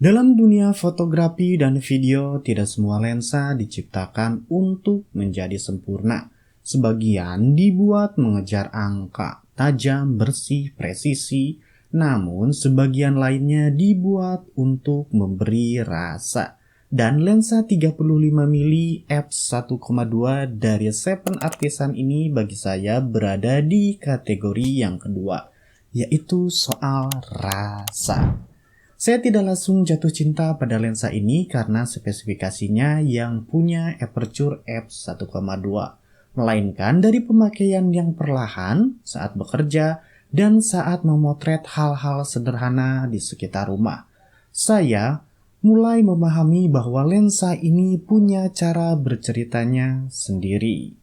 Dalam dunia fotografi dan video, tidak semua lensa diciptakan untuk menjadi sempurna. Sebagian dibuat mengejar angka, tajam, bersih, presisi, namun sebagian lainnya dibuat untuk memberi rasa. Dan lensa 35mm f1,2 dari Seven Artisan ini bagi saya berada di kategori yang kedua, yaitu soal rasa. Saya tidak langsung jatuh cinta pada lensa ini karena spesifikasinya yang punya aperture f1,2, melainkan dari pemakaian yang perlahan saat bekerja dan saat memotret hal-hal sederhana di sekitar rumah. Saya mulai memahami bahwa lensa ini punya cara berceritanya sendiri.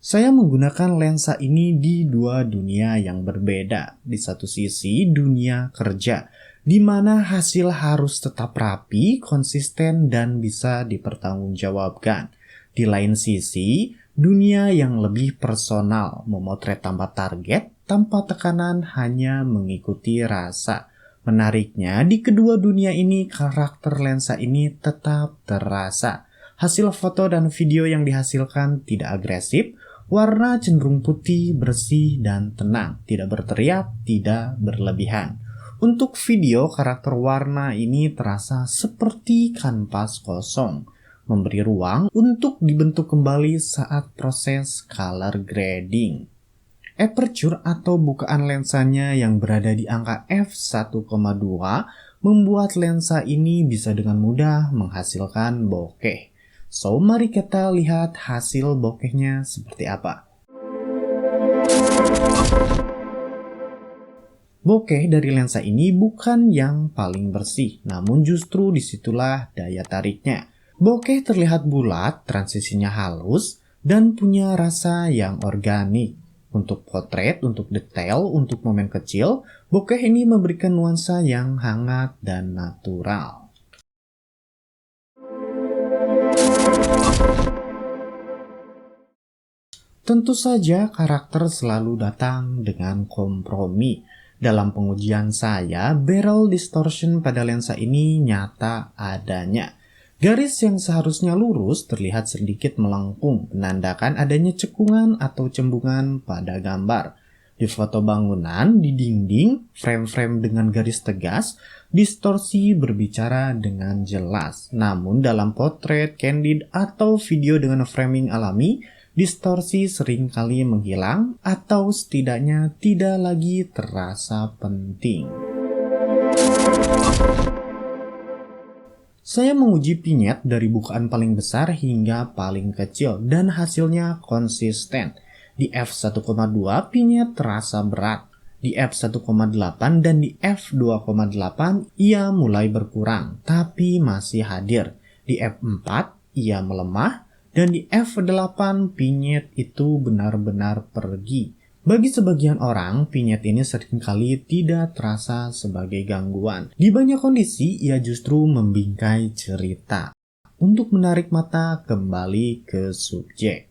Saya menggunakan lensa ini di dua dunia yang berbeda. Di satu sisi, dunia kerja, di mana hasil harus tetap rapi, konsisten, dan bisa dipertanggungjawabkan. Di lain sisi, dunia yang lebih personal, memotret tanpa target, tanpa tekanan, hanya mengikuti rasa. Menariknya, di kedua dunia ini, karakter lensa ini tetap terasa. Hasil foto dan video yang dihasilkan tidak agresif, warna cenderung putih, bersih, dan tenang. Tidak berteriak, tidak berlebihan. Untuk video, karakter warna ini terasa seperti kanvas kosong, memberi ruang untuk dibentuk kembali saat proses color grading. Aperture atau bukaan lensanya yang berada di angka f1,2 membuat lensa ini bisa dengan mudah menghasilkan bokeh. So, mari kita lihat hasil bokehnya seperti apa. Bokeh dari lensa ini bukan yang paling bersih, namun justru disitulah daya tariknya. Bokeh terlihat bulat, transisinya halus, dan punya rasa yang organik. Untuk potret, untuk detail, untuk momen kecil, bokeh ini memberikan nuansa yang hangat dan natural. Tentu saja karakter selalu datang dengan kompromi. Dalam pengujian saya, barrel distortion pada lensa ini nyata adanya. Garis yang seharusnya lurus terlihat sedikit melengkung, menandakan adanya cekungan atau cembungan pada gambar. Di foto bangunan, di dinding, frame-frame dengan garis tegas, distorsi berbicara dengan jelas. Namun dalam potret, candid, atau video dengan framing alami, distorsi seringkali menghilang atau setidaknya tidak lagi terasa penting. Saya menguji vignette dari bukaan paling besar hingga paling kecil dan hasilnya konsisten. Di f1,2 vignette terasa berat. Di f1,8 dan di f2,8 ia mulai berkurang tapi masih hadir. Di f4 ia melemah. Dan di f8 vignette itu benar-benar pergi. Bagi sebagian orang, vignette ini seringkali tidak terasa sebagai gangguan. Di banyak kondisi, ia justru membingkai cerita untuk menarik mata kembali ke subjek.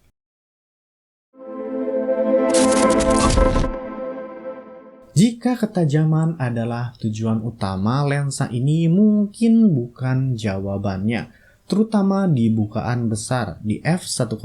Jika ketajaman adalah tujuan utama, lensa ini mungkin bukan jawabannya. Terutama di bukaan besar, di f1,2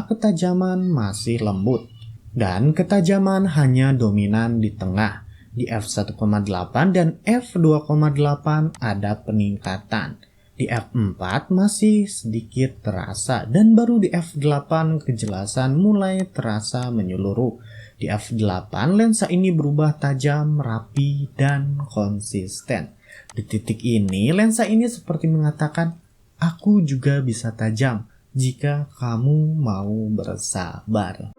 ketajaman masih lembut. Dan ketajaman hanya dominan di tengah. Di f1,8 dan f2,8 ada peningkatan. Di f4 masih sedikit terasa dan baru di f8 kejelasan mulai terasa menyeluruh. Di f8 lensa ini berubah tajam, rapi, dan konsisten. Di titik ini lensa ini seperti mengatakan, aku juga bisa tajam jika kamu mau bersabar.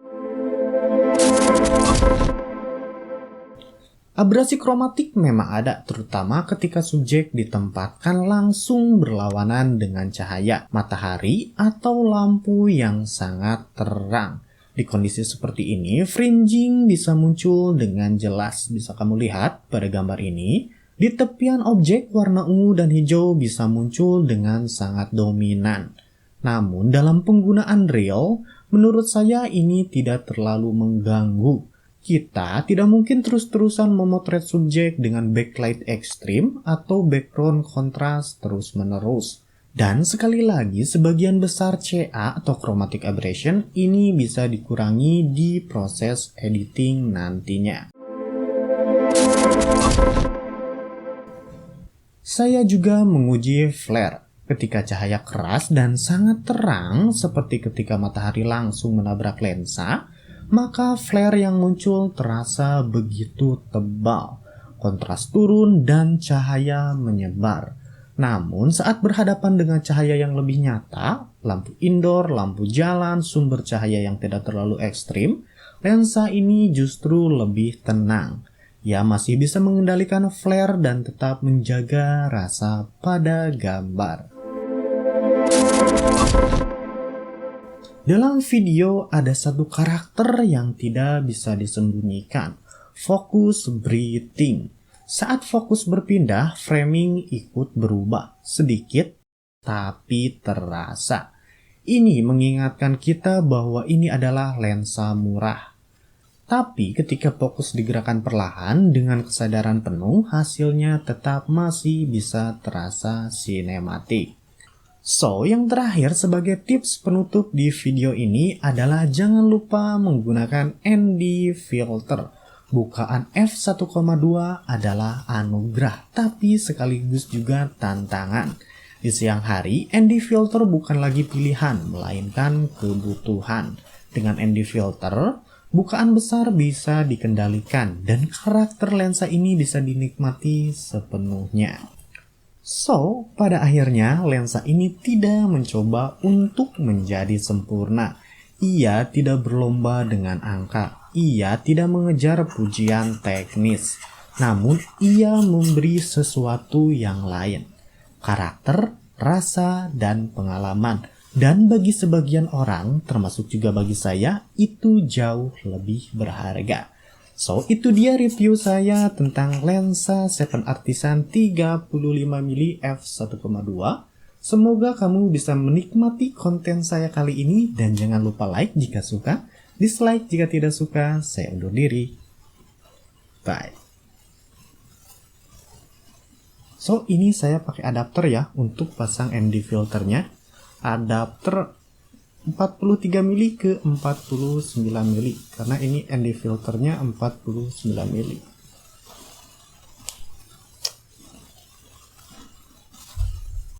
Abrasi kromatik memang ada, terutama ketika subjek ditempatkan langsung berlawanan dengan cahaya, matahari, atau lampu yang sangat terang. Di kondisi seperti ini, fringing bisa muncul dengan jelas. Bisa kamu lihat pada gambar ini. Di tepian objek, warna ungu dan hijau bisa muncul dengan sangat dominan. Namun dalam penggunaan real, menurut saya ini tidak terlalu mengganggu. Kita tidak mungkin terus-terusan memotret subjek dengan backlight ekstrim atau background kontras terus-menerus. Dan sekali lagi, sebagian besar CA atau chromatic aberration ini bisa dikurangi di proses editing nantinya. Saya juga menguji flare. Ketika cahaya keras dan sangat terang seperti ketika matahari langsung menabrak lensa, maka flare yang muncul terasa begitu tebal. Kontras turun dan cahaya menyebar. Namun saat berhadapan dengan cahaya yang lebih nyata, lampu indoor, lampu jalan, sumber cahaya yang tidak terlalu ekstrim, lensa ini justru lebih tenang. Ia masih bisa mengendalikan flare dan tetap menjaga rasa pada gambar. Dalam video ada satu karakter yang tidak bisa disembunyikan, focus breathing. Saat fokus berpindah, framing ikut berubah sedikit tapi terasa. Ini mengingatkan kita bahwa ini adalah lensa murah. Tapi ketika fokus digerakkan perlahan dengan kesadaran penuh, hasilnya tetap masih bisa terasa sinematik. So, yang terakhir sebagai tips penutup di video ini adalah jangan lupa menggunakan ND filter. Bukaan f1,2 adalah anugerah, tapi sekaligus juga tantangan. Di siang hari, ND filter bukan lagi pilihan, melainkan kebutuhan. Dengan ND filter, bukaan besar bisa dikendalikan dan karakter lensa ini bisa dinikmati sepenuhnya. So, pada akhirnya lensa ini tidak mencoba untuk menjadi sempurna. Ia tidak berlomba dengan angka. Ia tidak mengejar pujian teknis. Namun, ia memberi sesuatu yang lain. Karakter, rasa, dan pengalaman. Dan bagi sebagian orang, termasuk juga bagi saya, itu jauh lebih berharga. So, itu dia review saya tentang lensa 7 Artisan 35mm f1,2. Semoga kamu bisa menikmati konten saya kali ini dan jangan lupa like jika suka, dislike jika tidak suka. Saya undur diri. Bye. So, ini saya pakai adapter ya untuk pasang ND filternya. Adapter 43mm ke 49mm karena ini ND filternya 49mm.